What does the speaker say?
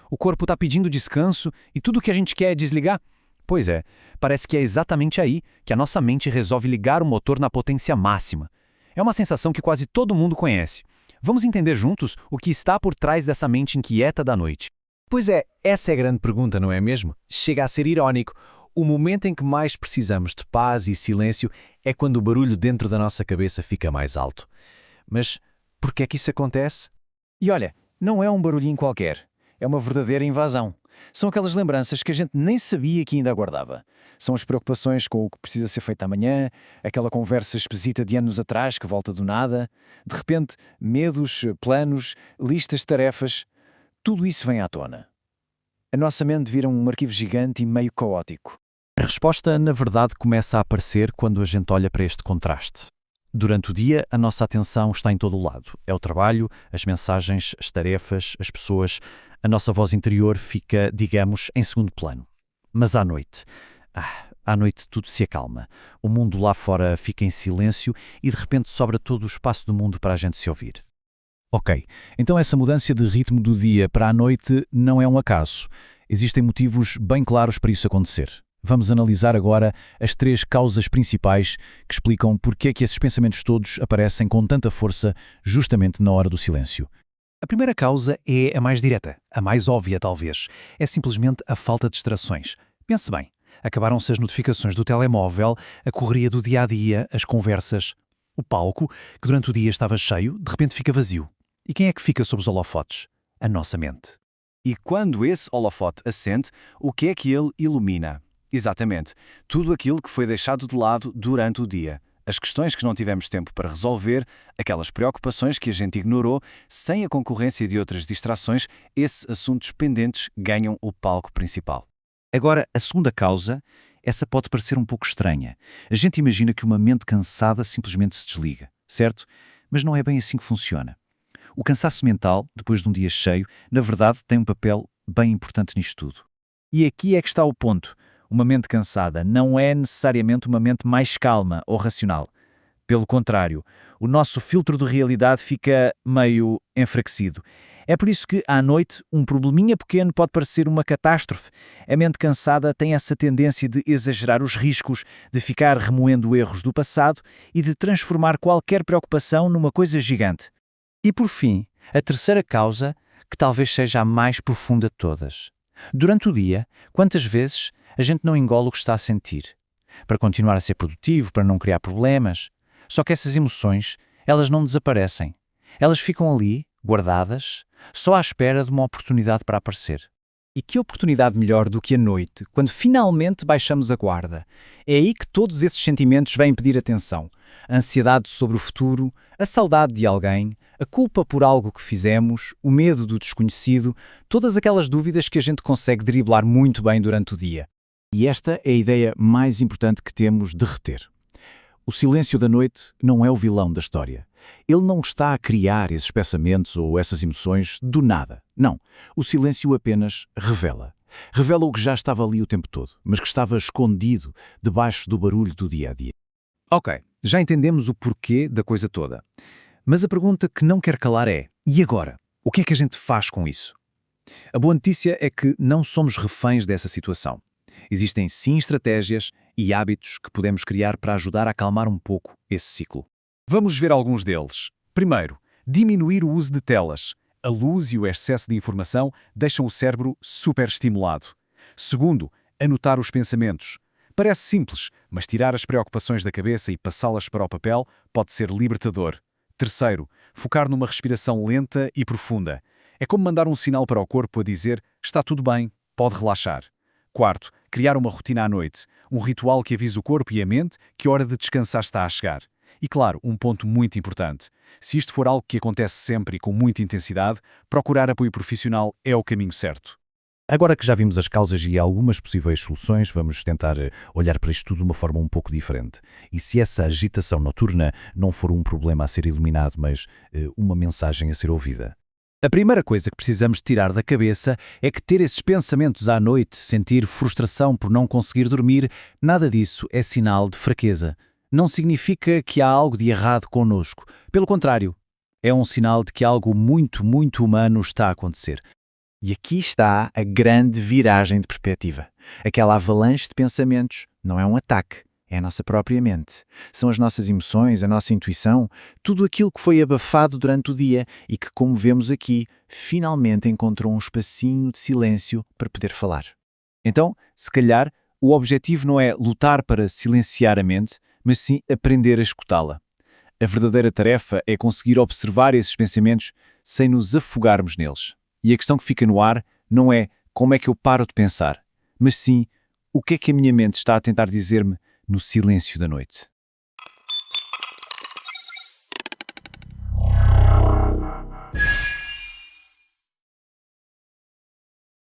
O corpo está pedindo descanso e tudo o que a gente quer é desligar? Pois é, parece que é exatamente aí que a nossa mente resolve ligar o motor na potência máxima. É uma sensação que quase todo mundo conhece. Vamos entender juntos o que está por trás dessa mente inquieta da noite. Pois é, essa é a grande pergunta, não é mesmo? Chega a ser irónico. O momento em que mais precisamos de paz e silêncio é quando o barulho dentro da nossa cabeça fica mais alto. Mas por que é que isso acontece? E olha, não é um barulhinho qualquer. É uma verdadeira invasão. São aquelas lembranças que a gente nem sabia que ainda guardava. São as preocupações com o que precisa ser feito amanhã, aquela conversa esquisita de anos atrás que volta do nada. De repente, medos, planos, listas de tarefas, tudo isso vem à tona. A nossa mente vira um arquivo gigante e meio caótico. A resposta, na verdade, começa a aparecer quando a gente olha para este contraste. Durante o dia, a nossa atenção está em todo o lado. É o trabalho, as mensagens, as tarefas, as pessoas. A nossa voz interior fica, digamos, em segundo plano. Mas à noite tudo se acalma. O mundo lá fora fica em silêncio e de repente sobra todo o espaço do mundo para a gente se ouvir. Ok, então essa mudança de ritmo do dia para a noite não é um acaso. Existem motivos bem claros para isso acontecer. Vamos analisar agora as 3 causas principais que explicam porque é que esses pensamentos todos aparecem com tanta força justamente na hora do silêncio. A primeira causa é a mais direta, a mais óbvia talvez. É simplesmente a falta de distrações. Pense bem, acabaram-se as notificações do telemóvel, a correria do dia-a-dia, as conversas. O palco, que durante o dia estava cheio, de repente fica vazio. E quem é que fica sob os holofotes? A nossa mente. E quando esse holofote acende, o que é que ele ilumina? Exatamente, tudo aquilo que foi deixado de lado durante o dia. As questões que não tivemos tempo para resolver, aquelas preocupações que a gente ignorou, sem a concorrência de outras distrações, esses assuntos pendentes ganham o palco principal. Agora, a segunda causa, essa pode parecer um pouco estranha. A gente imagina que uma mente cansada simplesmente se desliga, certo? Mas não é bem assim que funciona. O cansaço mental, depois de um dia cheio, na verdade tem um papel bem importante nisto tudo. E aqui é que está o ponto. Uma mente cansada não é necessariamente uma mente mais calma ou racional. Pelo contrário, o nosso filtro de realidade fica meio enfraquecido. É por isso que, à noite, um probleminha pequeno pode parecer uma catástrofe. A mente cansada tem essa tendência de exagerar os riscos, de ficar remoendo erros do passado e de transformar qualquer preocupação numa coisa gigante. E por fim, a terceira causa, que talvez seja a mais profunda de todas. Durante o dia, quantas vezes a gente não engole o que está a sentir? Para continuar a ser produtivo, para não criar problemas. Só que essas emoções, elas não desaparecem. Elas ficam ali, guardadas, só à espera de uma oportunidade para aparecer. E que oportunidade melhor do que a noite, quando finalmente baixamos a guarda? É aí que todos esses sentimentos vêm pedir atenção. A ansiedade sobre o futuro, a saudade de alguém, a culpa por algo que fizemos, o medo do desconhecido, todas aquelas dúvidas que a gente consegue driblar muito bem durante o dia. E esta é a ideia mais importante que temos de reter. O silêncio da noite não é o vilão da história. Ele não está a criar esses pensamentos ou essas emoções do nada. Não. O silêncio apenas revela. Revela o que já estava ali o tempo todo, mas que estava escondido debaixo do barulho do dia-a-dia. Ok, já entendemos o porquê da coisa toda. Mas a pergunta que não quer calar é: e agora? O que é que a gente faz com isso? A boa notícia é que não somos reféns dessa situação. Existem sim estratégias e hábitos que podemos criar para ajudar a acalmar um pouco esse ciclo. Vamos ver alguns deles. Primeiro, diminuir o uso de telas. A luz e o excesso de informação deixam o cérebro superestimulado. Segundo, anotar os pensamentos. Parece simples, mas tirar as preocupações da cabeça e passá-las para o papel pode ser libertador. Terceiro, focar numa respiração lenta e profunda. É como mandar um sinal para o corpo a dizer: está tudo bem, pode relaxar. Quarto, criar uma rotina à noite, um ritual que avise o corpo e a mente que a hora de descansar está a chegar. E claro, um ponto muito importante, se isto for algo que acontece sempre e com muita intensidade, procurar apoio profissional é o caminho certo. Agora que já vimos as causas e algumas possíveis soluções, vamos tentar olhar para isto tudo de uma forma um pouco diferente. E se essa agitação noturna não for um problema a ser eliminado, mas uma mensagem a ser ouvida? A primeira coisa que precisamos tirar da cabeça é que ter esses pensamentos à noite, sentir frustração por não conseguir dormir, nada disso é sinal de fraqueza. Não significa que há algo de errado connosco. Pelo contrário, é um sinal de que algo muito, muito humano está a acontecer. E aqui está a grande viragem de perspectiva. Aquela avalanche de pensamentos não é um ataque, é a nossa própria mente. São as nossas emoções, a nossa intuição, tudo aquilo que foi abafado durante o dia e que, como vemos aqui, finalmente encontrou um espacinho de silêncio para poder falar. Então, se calhar, o objetivo não é lutar para silenciar a mente, mas sim aprender a escutá-la. A verdadeira tarefa é conseguir observar esses pensamentos sem nos afogarmos neles. E a questão que fica no ar não é como é que eu paro de pensar, mas sim o que é que a minha mente está a tentar dizer-me no silêncio da noite.